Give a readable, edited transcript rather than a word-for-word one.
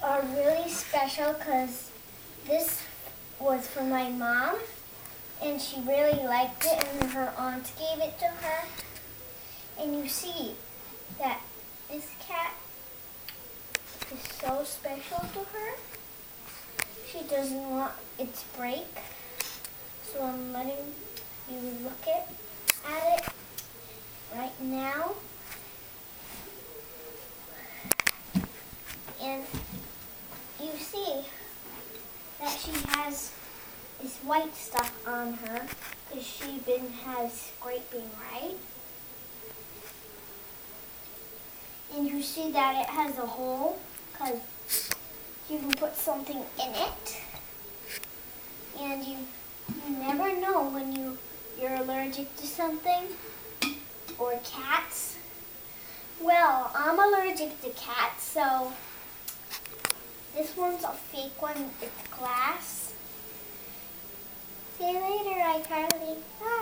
are really special because this was for my mom, and she really liked it, and her aunt gave it to her. And you see that this cat is so special to her. She doesn't want it to break, so I'm letting you look at it right now. And you see that she has this white stuff on her because she has scraping, right? And you see that it has a hole because you can put something in it. And you never know when you're allergic to something, or cats. Well, I'm allergic to cats, so this one's a fake one. It's glass. See you later, iCarly. Bye.